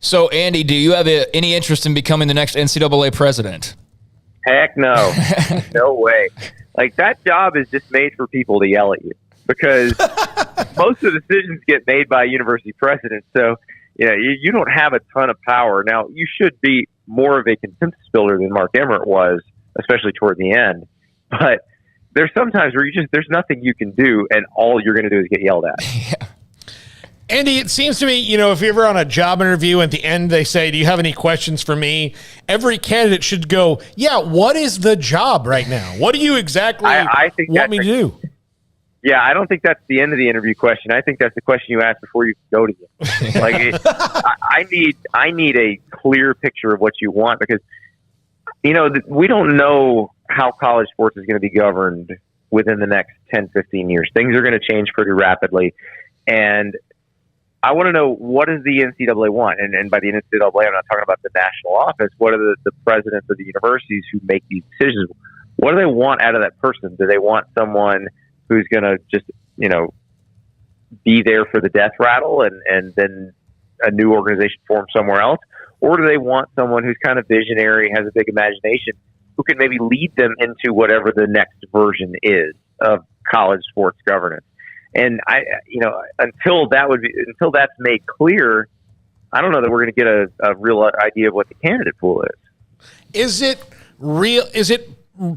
So, Andy, do you have any interest in becoming the next NCAA president? Heck no. No way. Like, that job is just made for people to yell at you because most of the decisions get made by university presidents. So, you don't have a ton of power. Now, you should be more of a consensus builder than Mark Emmert was, especially toward the end. But there's sometimes where there's nothing you can do, and all you're going to do is get yelled at. Yeah. Andy, it seems to me, if you're ever on a job interview, at the end they say, do you have any questions for me? Every candidate should go, yeah, what is the job right now? What do you exactly want me to do? Yeah, I don't think that's the end of the interview question. I think that's the question you ask before you go to it. Like, I need a clear picture of what you want because, we don't know how college sports is going to be governed within the next 10, 15 years. Things are going to change pretty rapidly. And I want to know, what does the NCAA want? And by the NCAA, I'm not talking about the national office. What are the presidents of the universities who make these decisions? What do they want out of that person? Do they want someone who's going to just, be there for the death rattle and then a new organization formed somewhere else? Or do they want someone who's kind of visionary, has a big imagination, who can maybe lead them into whatever the next version is of college sports governance? And until that's made clear, I don't know that we're going to get a real idea of what the candidate pool is. Is it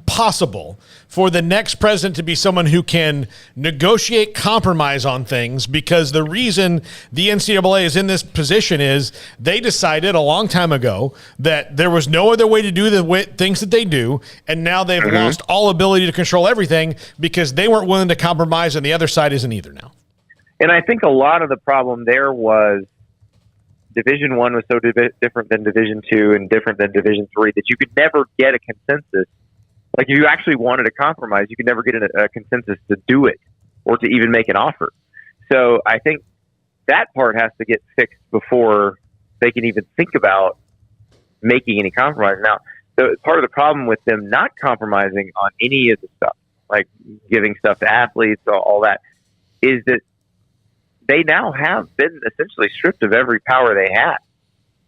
possible for the next president to be someone who can negotiate compromise on things? Because the reason the NCAA is in this position is they decided a long time ago that there was no other way to do the things that they do, and now they've lost all ability to control everything because they weren't willing to compromise, and the other side isn't either now. And I think a lot of the problem there was Division I was so different than Division II and different than Division III that you could never get a consensus. Like, if you actually wanted a compromise, you could never get a consensus to do it or to even make an offer. So I think that part has to get fixed before they can even think about making any compromise. Now, part of the problem with them not compromising on any of the stuff, like giving stuff to athletes, all that, is that they now have been essentially stripped of every power they had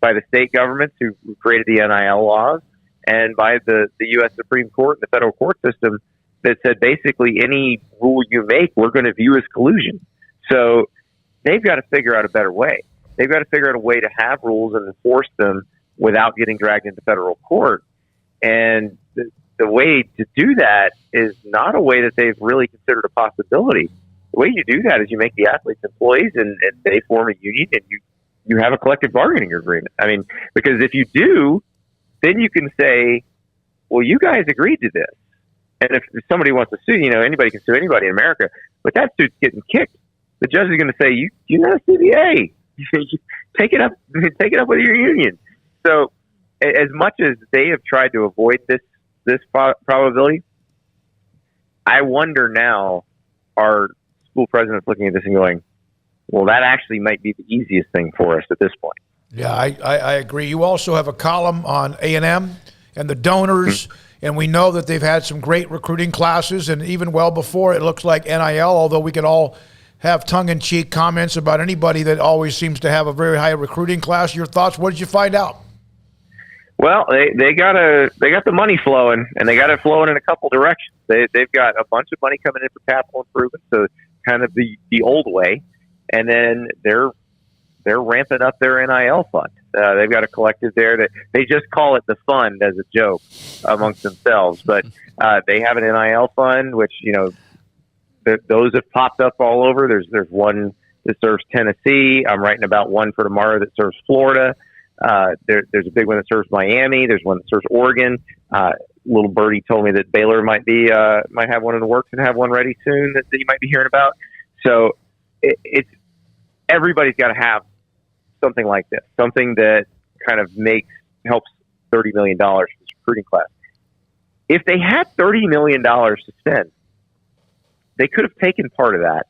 by the state governments who created the NIL laws, and by the U.S. Supreme Court and the federal court system that said basically any rule you make, we're going to view as collusion. So they've got to figure out a better way. They've got to figure out a way to have rules and enforce them without getting dragged into federal court. And the way to do that is not a way that they've really considered a possibility. The way you do that is you make the athletes employees and they form a union and you have a collective bargaining agreement. I mean, because if you do, then you can say, well, you guys agreed to this. And if somebody wants to sue, anybody can sue anybody in America, but that suit's getting kicked. The judge is going to say, you got a CBA. Take it up with your union. So as much as they have tried to avoid this probability, I wonder now, are school presidents looking at this and going, well, that actually might be the easiest thing for us at this point. Yeah, I agree. You also have a column on A&M and the donors, and we know that they've had some great recruiting classes, and even well before it looks like NIL, although we could all have tongue-in-cheek comments about anybody that always seems to have a very high recruiting class. Your thoughts? What did you find out? Well, they got the money flowing, and they got it flowing in a couple directions. They've got a bunch of money coming in for capital improvement, so kind of the old way, and then they're ramping up their NIL fund. They've got a collective there that they just call it the fund as a joke amongst themselves, but they have an NIL fund, which those have popped up all over. There's one that serves Tennessee. I'm writing about one for tomorrow that serves Florida. There's a big one that serves Miami. There's one that serves Oregon. Little birdie told me that Baylor might have one in the works and have one ready soon that you might be hearing about. So it's everybody's got to have something like this, something that kind of helps $30 million for this recruiting class. If they had $30 million to spend, they could have taken part of that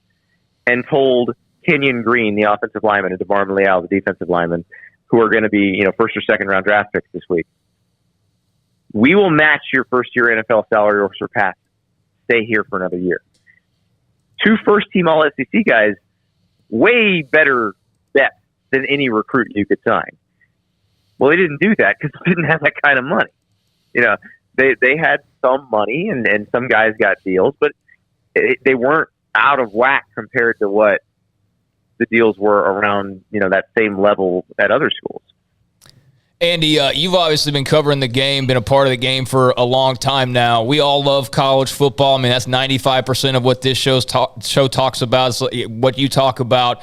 and told Kenyon Green, the offensive lineman, and DeMar Leal, the defensive lineman, who are going to be, first or second round draft picks this week, we will match your first year NFL salary or surpass it. Stay here for another year. 2 first-team All-SEC guys, way better bet than any recruit you could sign. Well, they didn't do that because they didn't have that kind of money. They had some money and some guys got deals, but they weren't out of whack compared to what the deals were around, that same level at other schools. Andy, you've obviously been covering the game, been a part of the game for a long time now. We all love college football. I mean, that's 95% of what this show talks about, is what you talk about.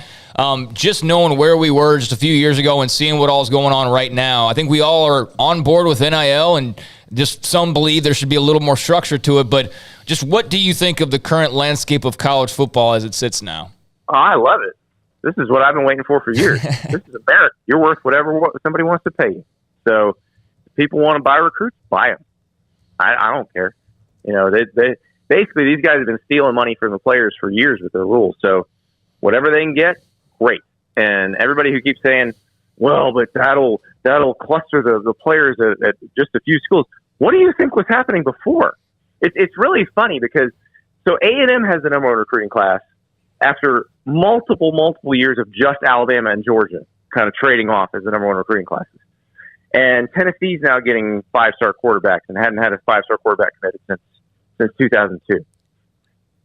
Just knowing where we were just a few years ago and seeing what all is going on right now, I think we all are on board with NIL, and just some believe there should be a little more structure to it. But just what do you think of the current landscape of college football as it sits now? Oh, I love it. This is what I've been waiting for years. This is America. You're worth whatever somebody wants to pay you. So if people want to buy recruits, buy them. I don't care. They basically, these guys have been stealing money from the players for years with their rules. So whatever they can get, great. And everybody who keeps saying, well, but that'll cluster the players at just a few schools. What do you think was happening before? It's really funny because A&M has the number one recruiting class after multiple years of just Alabama and Georgia kind of trading off as the number one recruiting classes. And Tennessee's now getting 5-star quarterbacks and hadn't had a 5-star quarterback committed since 2002.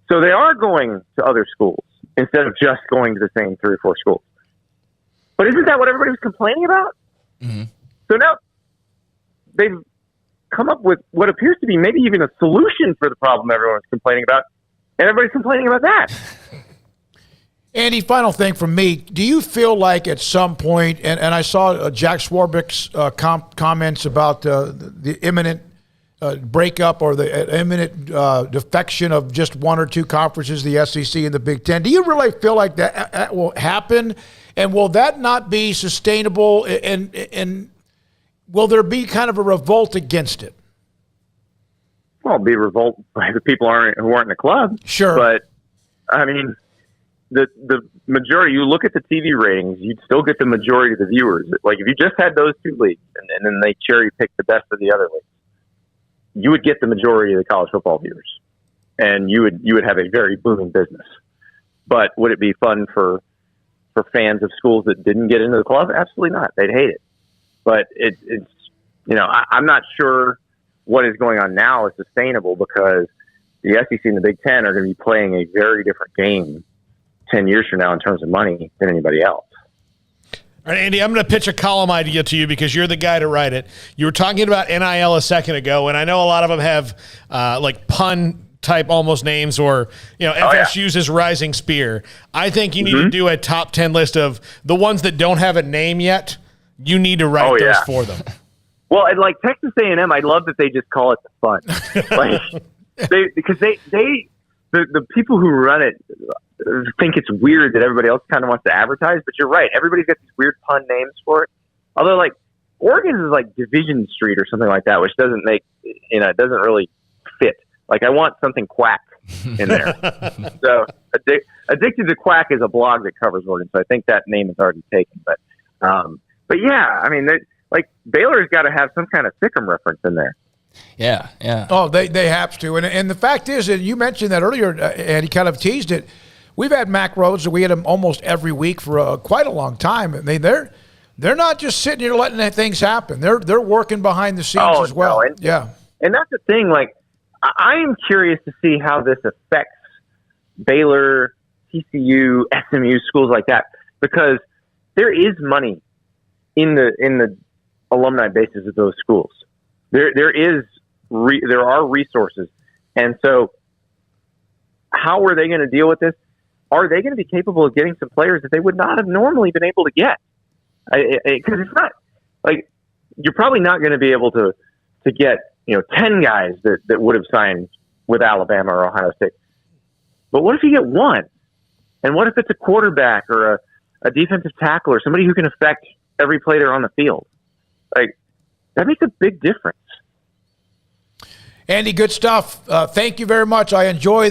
So they are going to other schools instead of just going to the same 3 or 4 schools. But isn't that what everybody was complaining about? Mm-hmm. So now they've come up with what appears to be maybe even a solution for the problem everyone's complaining about, and everybody's complaining about that. Andy, final thing from me. Do you feel like at some point, and I saw Jack Swarbrick's comments about the imminent breakup or the imminent defection of just 1 or 2 conferences, the SEC and the Big Ten. Do you really feel like that will happen? And will that not be sustainable? And will there be kind of a revolt against it? Well, it'll be a revolt by the people who aren't in the club. Sure. But, I mean, the majority, you look at the TV ratings, you'd still get the majority of the viewers. Like, if you just had those 2 leagues and then they cherry pick the best of the other leagues, you would get the majority of the college football viewers, and you would have a very booming business. But would it be fun for fans of schools that didn't get into the club? Absolutely not. They'd hate it. But it's I'm not sure what is going on now is sustainable, because the SEC and the Big Ten are going to be playing a very different game 10 years from now in terms of money than anybody else. All right, Andy, I'm going to pitch a column idea to you because you're the guy to write it. You were talking about NIL a second ago, and I know a lot of them have like pun type almost names, or FSU's is Rising Spear. I think you need to do a top 10 list of the ones that don't have a name yet. You need to write those for them. Well, and like Texas A&M, I love that they just call it the fun. Because the people who run it think it's weird that everybody else kind of wants to advertise, but you're right. Everybody's got these weird pun names for it. Although, like, Oregon is like Division Street or something like that, which doesn't make, it doesn't really fit. Like, I want something quack in there. So, Addicted to Quack is a blog that covers Oregon, so I think that name is already taken. But yeah, I mean, like, Baylor's got to have some kind of Sikkim reference in there. Yeah. Oh, they have to. And the fact is, and you mentioned that earlier, and he kind of teased it, we've had Mac Rhodes, and we had him almost every week for quite a long time. I mean, they're not just sitting here letting things happen. They're working behind the scenes as well. No, and that's the thing. Like, I am curious to see how this affects Baylor, TCU, SMU, schools like that, because there is money in the alumni bases of those schools. There are resources, and so how are they going to deal with this? Are they going to be capable of getting some players that they would not have normally been able to get? Because it's not like you're probably not going to be able to get 10 guys that would have signed with Alabama or Ohio State. But what if you get one? And what if it's a quarterback or a defensive tackle or somebody who can affect every play they're on the field? Like, that makes a big difference. Andy, good stuff. Thank you very much. I enjoy